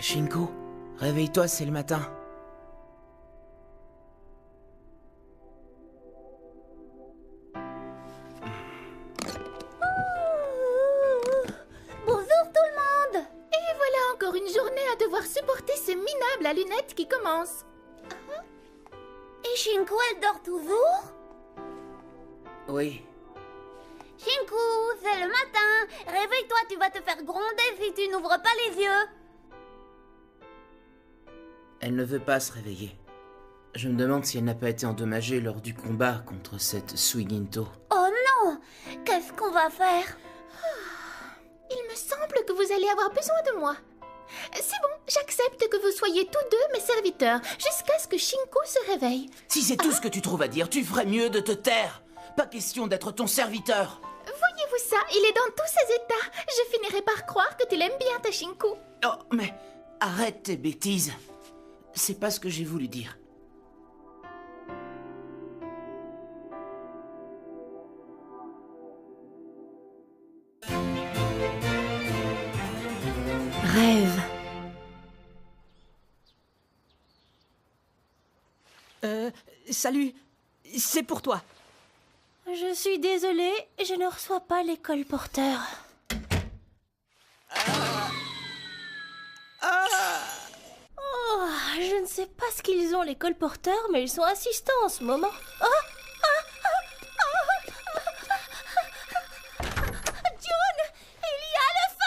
Shinku, réveille-toi, c'est le matin. Bonjour tout le monde! Et voilà encore une journée à devoir supporter ce minable à lunettes qui commence. Et Shinku, elle dort toujours? Oui. Shinku, c'est le matin! Réveille-toi, tu vas te faire gronder si tu n'ouvres pas les yeux! Elle ne veut pas se réveiller. Je me demande si elle n'a pas été endommagée lors du combat contre cette Suiginto. Oh non! Qu'est-ce qu'on va faire? Il me semble que vous allez avoir besoin de moi. C'est bon, j'accepte que vous soyez tous deux mes serviteurs, jusqu'à ce que Shinku se réveille. Si c'est tout ce que tu trouves à dire, tu ferais mieux de te taire. Pas question d'être ton serviteur. Voyez-vous ça, il est dans tous ses états. Je finirai par croire que tu l'aimes bien, ta Shinku. Oh, mais arrête tes bêtises. C'est pas ce que j'ai voulu dire. Rêve. Salut, c'est pour toi. Je suis désolée, je ne reçois pas les colporteurs. Oh, je ne sais pas ce qu'ils ont, les colporteurs, mais ils sont assistants en ce moment. June, il y a le feu!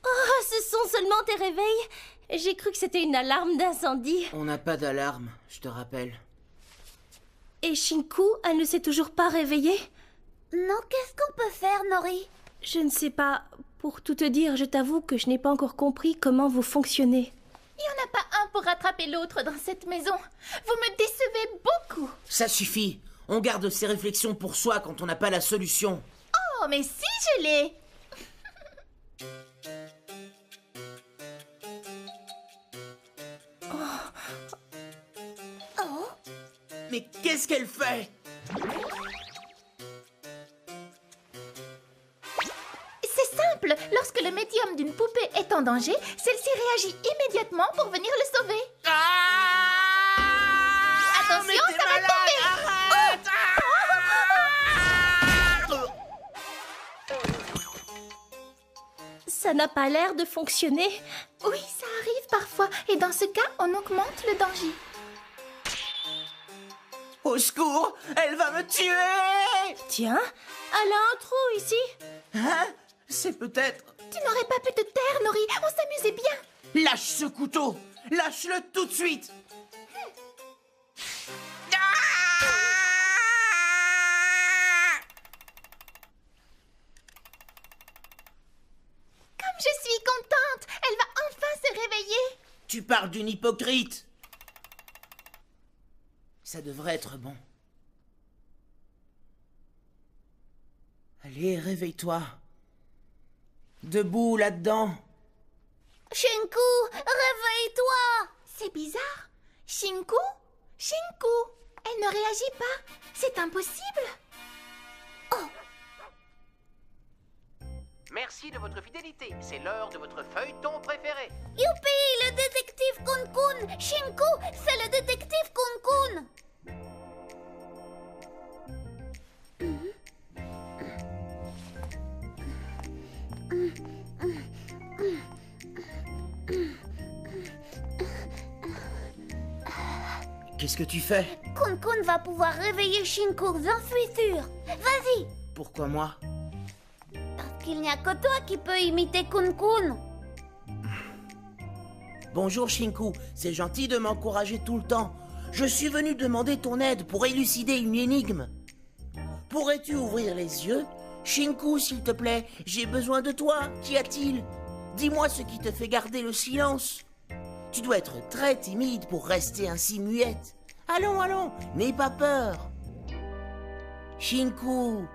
Oh, ce sont seulement tes réveils. J'ai cru que c'était une alarme d'incendie. On n'a pas d'alarme, je te rappelle. Et Shinku, elle ne s'est toujours pas réveillée? Non, qu'est-ce qu'on peut faire, Nori? Je ne sais pas. Pour tout te dire, je t'avoue que je n'ai pas encore compris comment vous fonctionnez. Il n'y en a pas un pour rattraper l'autre dans cette maison. Vous me décevez beaucoup. Ça suffit. On garde ses réflexions pour soi quand on n'a pas la solution. Oh, mais si je l'ai! Mais qu'est-ce qu'elle fait? C'est simple. Lorsque le médium d'une poupée est en danger, celle-ci réagit immédiatement pour venir le sauver. Attention, Mais t'es ça va malade, tomber! Ça n'a pas l'air de fonctionner. Oui, ça arrive parfois. Et dans ce cas, on augmente le danger. Au secours, elle va me tuer! Tiens, elle a un trou ici. Hein? C'est peut-être... Tu n'aurais pas pu te taire, Nori. On s'amusait bien. Lâche ce couteau! Lâche-le tout de suite! Comme je suis contente. Elle va enfin se réveiller. Tu parles d'une hypocrite! Ça devrait être bon. Allez, réveille-toi. Debout là-dedans. Shinku, réveille-toi. C'est bizarre. Shinku? Shinku. Elle ne réagit pas. C'est impossible. Merci de votre fidélité. C'est l'heure de votre feuilleton préféré. Youpi, le détective Kun-Kun. Shinku, c'est le détective Kun-Kun. Qu'est-ce que tu fais? Kun-Kun va pouvoir réveiller Shinku, j'en suis sûre. Vas-y. Pourquoi moi? Parce qu'il n'y a que toi qui peux imiter Kun-Kun. Bonjour Shinku, c'est gentil de m'encourager tout le temps. Je suis venu demander ton aide pour élucider une énigme. Pourrais-tu ouvrir les yeux? Shinku, s'il te plaît, j'ai besoin de toi. Qu'y a-t-il? Dis-moi ce qui te fait garder le silence. Tu dois être très timide pour rester ainsi muette. Allons, allons, n'aie pas peur. Shinku.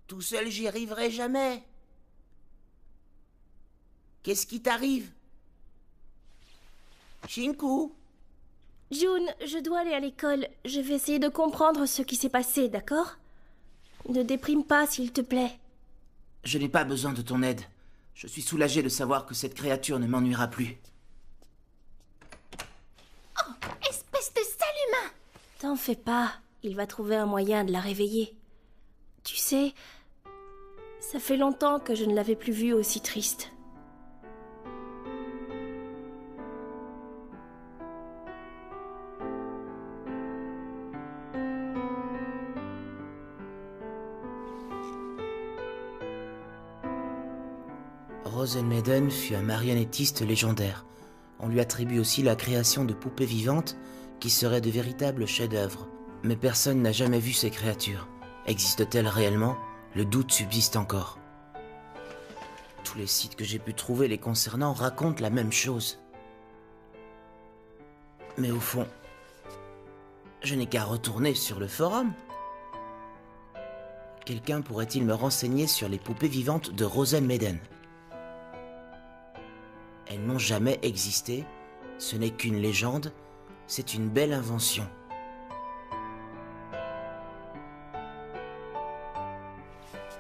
Tout seul, j'y arriverai jamais. Qu'est-ce qui t'arrive? Shinku? June, je dois aller à l'école. Je vais essayer de comprendre ce qui s'est passé, d'accord? Ne déprime pas, s'il te plaît. Je n'ai pas besoin de ton aide. Je suis soulagé de savoir que cette créature ne m'ennuiera plus. Oh, espèce de sale humain! T'en fais pas, il va trouver un moyen de la réveiller. Tu sais, ça fait longtemps que je ne l'avais plus vue aussi triste. Rosenmaiden fut un marionnettiste légendaire. On lui attribue aussi la création de poupées vivantes qui seraient de véritables chefs-d'œuvre. Mais personne n'a jamais vu ces créatures. Existent-elles réellement? Le doute subsiste encore. Tous les sites que j'ai pu trouver les concernant racontent la même chose. Mais au fond, je n'ai qu'à retourner sur le forum. Quelqu'un pourrait-il me renseigner sur les poupées vivantes de Rosenmaiden? Elles n'ont jamais existé, ce n'est qu'une légende, c'est une belle invention.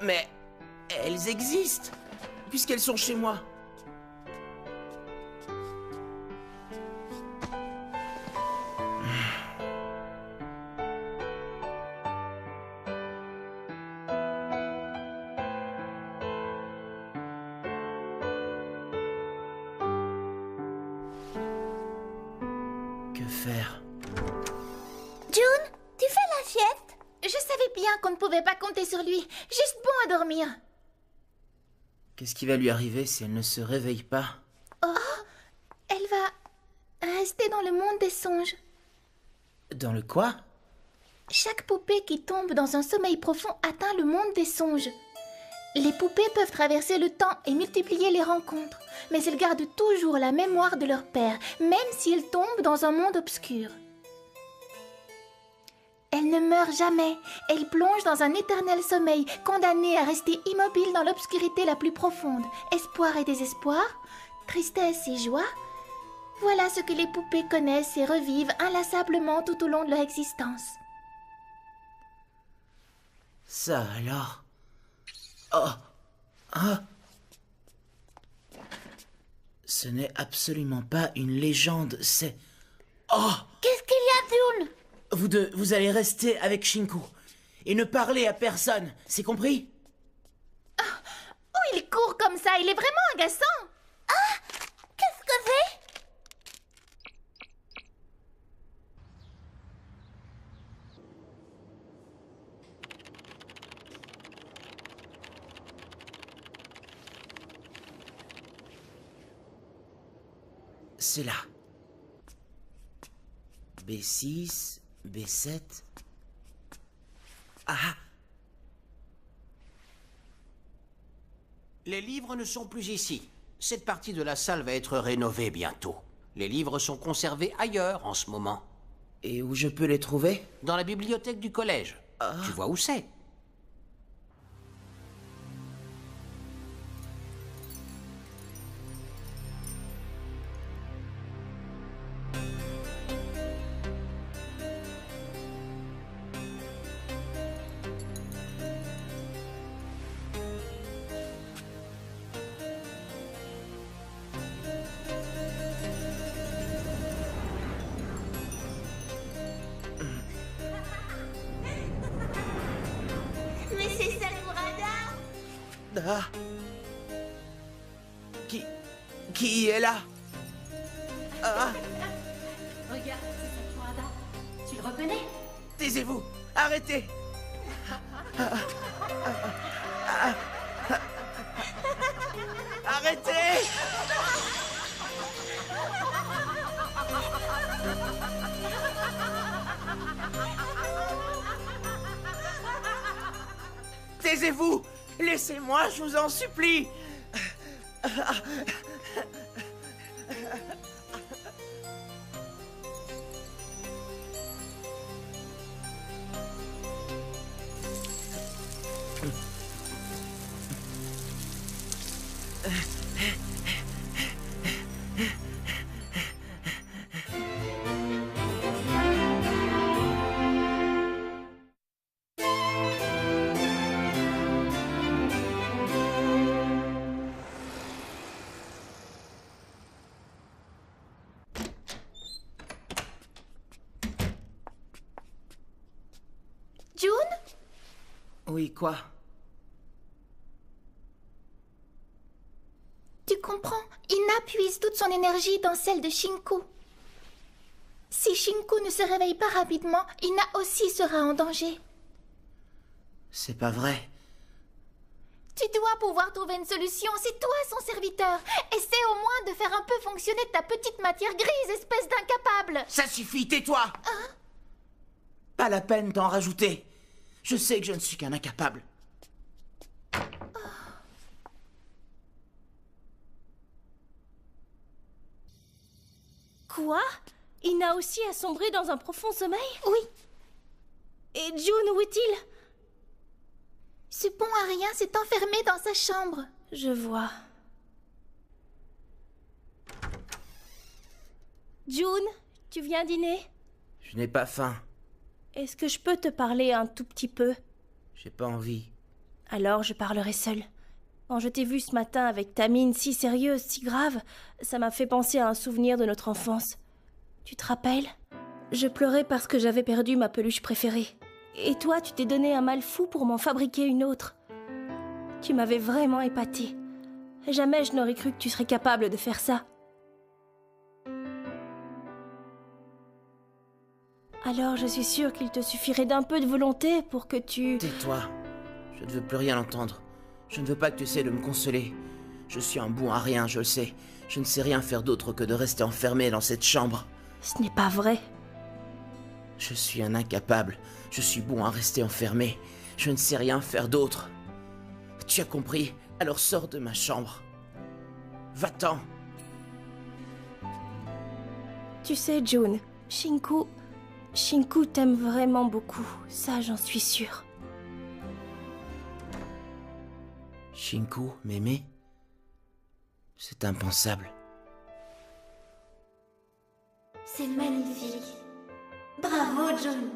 Mais elles existent, puisqu'elles sont chez moi. Que faire? June, tu fais la sieste? Je savais bien qu'on ne pouvait pas compter sur lui. Juste bon à dormir. Qu'est-ce qui va lui arriver si elle ne se réveille pas? Elle va rester dans le monde des songes. Dans le quoi? Chaque poupée qui tombe dans un sommeil profond atteint le monde des songes. Les poupées peuvent traverser le temps et multiplier les rencontres, mais elles gardent toujours la mémoire de leur père, même si elles tombent dans un monde obscur. Elles ne meurent jamais, elles plongent dans un éternel sommeil, condamnées à rester immobiles dans l'obscurité la plus profonde. Espoir et désespoir, tristesse et joie, voilà ce que les poupées connaissent et revivent inlassablement tout au long de leur existence. Ça alors? Oh! Ah! Ce n'est absolument pas une légende, c'est... Oh! Qu'est-ce qu'il y a, June? Vous deux, vous allez rester avec Shinku. Et ne parler à personne, c'est compris? Oh, il court comme ça, il est vraiment agaçant. Ah! Qu'est-ce que c'est? C'est là. B6, B7... Ah! Les livres ne sont plus ici. Cette partie de la salle va être rénovée bientôt. Les livres sont conservés ailleurs en ce moment. Et où je peux les trouver? Dans la bibliothèque du collège. Tu vois où c'est? Mais c'est Sakurada. Ah! Qui est là? Ah! Regarde, c'est Sakurada. Tu le reconnais? Taisez-vous! Arrêtez! Arrêtez! Taisez-vous! Laissez-moi, je vous en supplie! Oui, quoi? Tu comprends? Ina puise toute son énergie dans celle de Shinku. Si Shinku ne se réveille pas rapidement, Ina aussi sera en danger. C'est pas vrai. Tu dois pouvoir trouver une solution, c'est toi son serviteur. Essaie au moins de faire un peu fonctionner ta petite matière grise, espèce d'incapable. Ça suffit, tais-toi! Pas la peine d'en rajouter. Je sais que je ne suis qu'un incapable. Quoi? Ina aussi a sombré dans un profond sommeil? Oui, Et June, où est-il? ce pont à rien s'est enfermé dans sa chambre. Je vois. June, tu viens dîner? Je n'ai pas faim. Est-ce que je peux te parler un tout petit peu? J'ai pas envie. Alors je parlerai seule. Quand je t'ai vue ce matin avec ta mine si sérieuse, si grave, ça m'a fait penser à un souvenir de notre enfance. Tu te rappelles? Je pleurais parce que j'avais perdu ma peluche préférée. Et toi, tu t'es donné un mal fou pour m'en fabriquer une autre. Tu m'avais vraiment épatée. Jamais je n'aurais cru que tu serais capable de faire ça. Alors je suis sûre qu'il te suffirait d'un peu de volonté pour que tu... Tais-toi. Je ne veux plus rien entendre. Je ne veux pas que tu essaies de me consoler. Je suis un bon à rien, je le sais. Je ne sais rien faire d'autre que de rester enfermé dans cette chambre. Ce n'est pas vrai. Je suis un incapable. Je suis bon à rester enfermé. Je ne sais rien faire d'autre. Tu as compris? Alors sors de ma chambre. Va-t'en. Tu sais, June, Shinku t'aime vraiment beaucoup. Ça, j'en suis sûre. Shinku, m'aimer? C'est impensable. C'est magnifique. Bravo, John.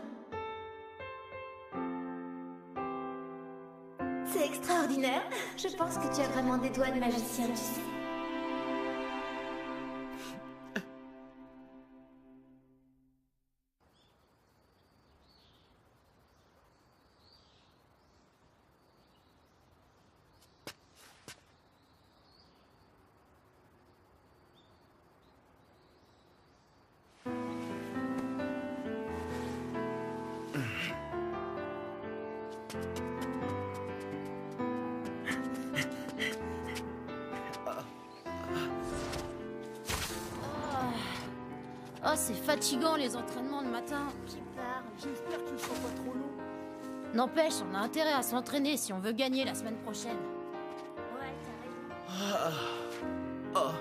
C'est extraordinaire. Je pense que tu as vraiment des doigts de magicien, tu sais. Oh, c'est fatigant les entraînements le matin. J'espère que tu ne seras pas trop long. N'empêche, on a intérêt à s'entraîner si on veut gagner la semaine prochaine. Ouais, t'as raison. Oh.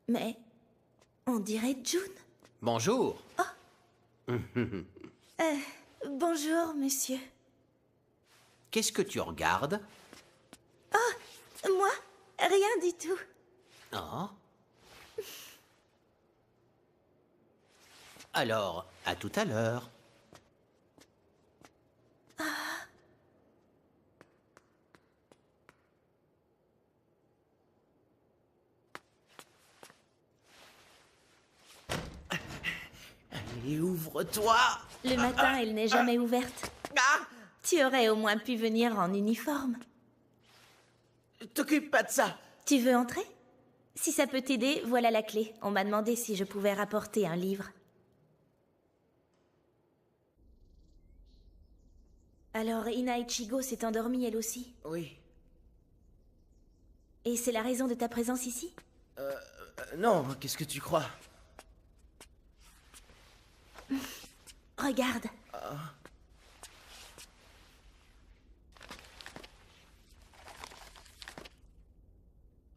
Mais on dirait June. Bonjour. Bonjour, monsieur. Qu'est-ce que tu regardes? Moi, rien du tout. Oh. Alors, à tout à l'heure. Allez, ouvre-toi! Le matin, elle n'est jamais ouverte. Ah! Tu aurais au moins pu venir en uniforme. T'occupe pas de ça! Tu veux entrer? Si ça peut t'aider, voilà la clé. On m'a demandé si je pouvais rapporter un livre. Alors, Ina Ichigo s'est endormie elle aussi. Oui. Et c'est la raison de ta présence ici? Non, qu'est-ce que tu crois? Regarde.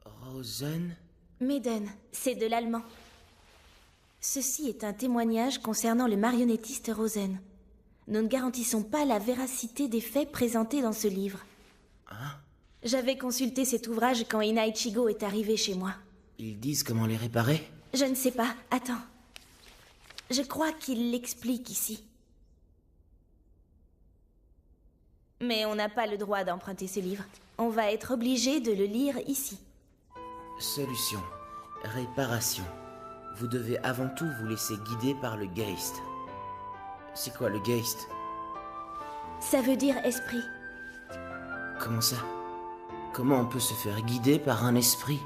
Rosen? Maiden, c'est de l'allemand. Ceci est un témoignage concernant le marionnettiste Rosen. Nous ne garantissons pas la véracité des faits présentés dans ce livre. J'avais consulté cet ouvrage quand Ina Ichigo est arrivée chez moi. Ils disent comment les réparer? Je ne sais pas. Attends. Je crois qu'il l'explique ici. Mais on n'a pas le droit d'emprunter ce livre. On va être obligé de le lire ici. Solution. Réparation. Vous devez avant tout vous laisser guider par le Geist. C'est quoi le Geist? Ça veut dire esprit. Comment ça? Comment on peut se faire guider par un esprit?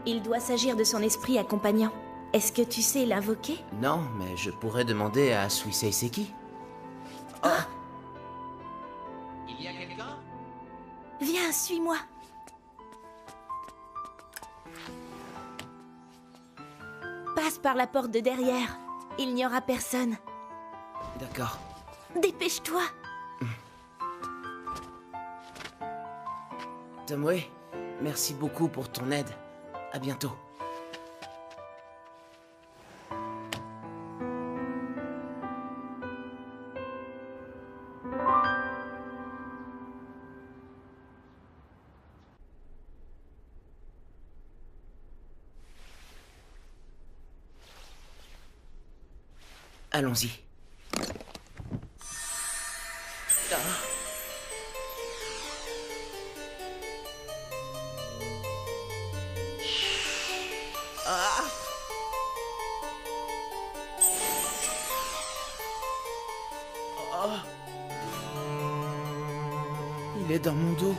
Il doit s'agir de son esprit accompagnant. Est-ce que tu sais l'invoquer? Non, mais je pourrais demander à Suisei Seki. Il y a quelqu'un? Viens, suis-moi. Passe par la porte de derrière. Il n'y aura personne. D'accord. Dépêche-toi. Tomoe, merci beaucoup pour ton aide. À bientôt. Allons-y. Il est dans mon dos.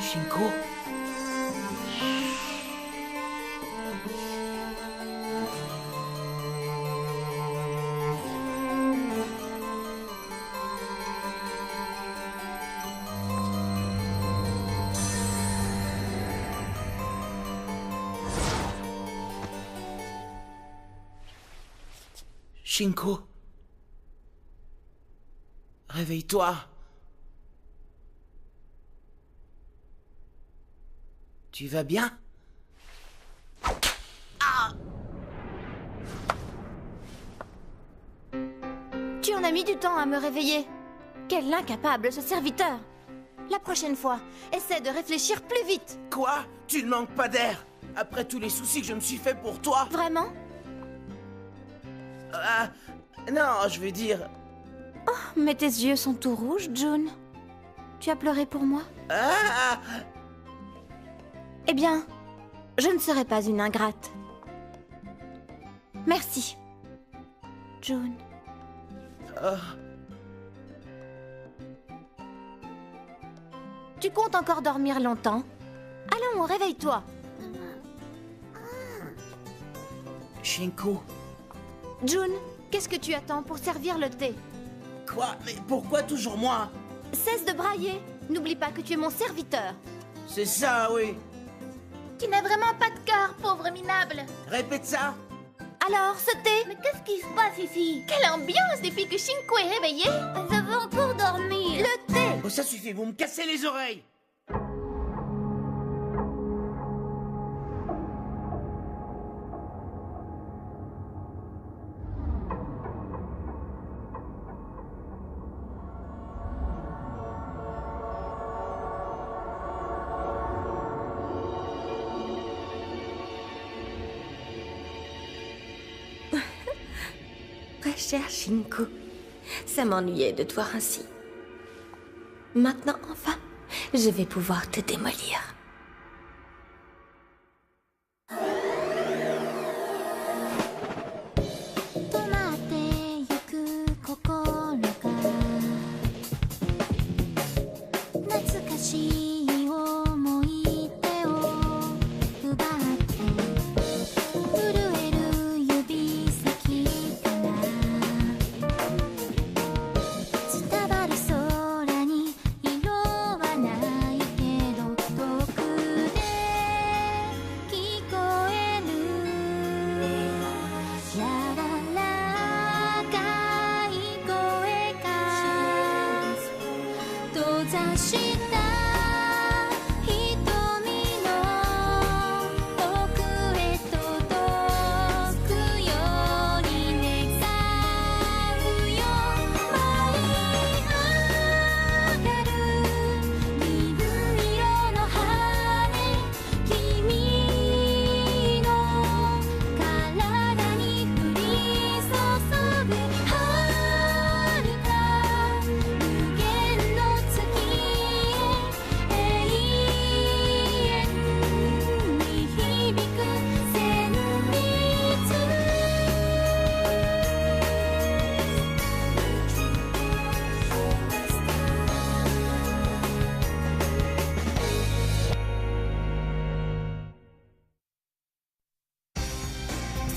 Shinko? Shinko? Réveille-toi! Tu vas bien? Tu en as mis du temps à me réveiller. Quel incapable, ce serviteur. La prochaine fois, essaie de réfléchir plus vite. Quoi? Tu ne manques pas d'air? Après tous les soucis que je me suis fait pour toi? Vraiment? Non, je veux dire... Mais tes yeux sont tout rouges, June. Tu as pleuré pour moi? Eh bien, je ne serai pas une ingrate. Merci, June. Tu comptes encore dormir longtemps? Allons, réveille-toi. Shinko? June, qu'est-ce que tu attends pour servir le thé? Quoi? Mais pourquoi toujours moi? Cesse de brailler. N'oublie pas que tu es mon serviteur. C'est ça, oui. Tu n'as vraiment pas de cœur, pauvre minable. Répète ça. Alors, ce thé? Mais qu'est-ce qui se passe ici? Quelle ambiance depuis que Shinko est réveillé. Je veux encore dormir. Le thé! Oh, ça suffit, vous me cassez les oreilles. Très cher Shinko, ça m'ennuyait de te voir ainsi. Maintenant, enfin, je vais pouvoir te démolir.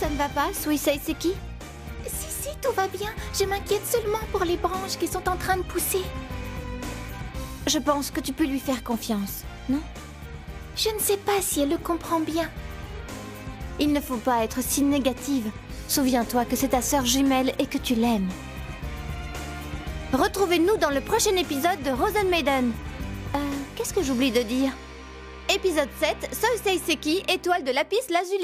Ça ne va pas, Suisei Seki? Si, tout va bien. Je m'inquiète seulement pour les branches qui sont en train de pousser. Je pense que tu peux lui faire confiance, non? Je ne sais pas si elle le comprend bien. Il ne faut pas être si négative. Souviens-toi que c'est ta sœur jumelle et que tu l'aimes. Retrouvez-nous dans le prochain épisode de Rosen Maiden. Qu'est-ce que j'oublie de dire? Épisode 7, Suisei Seki, étoile de lapis lazuli.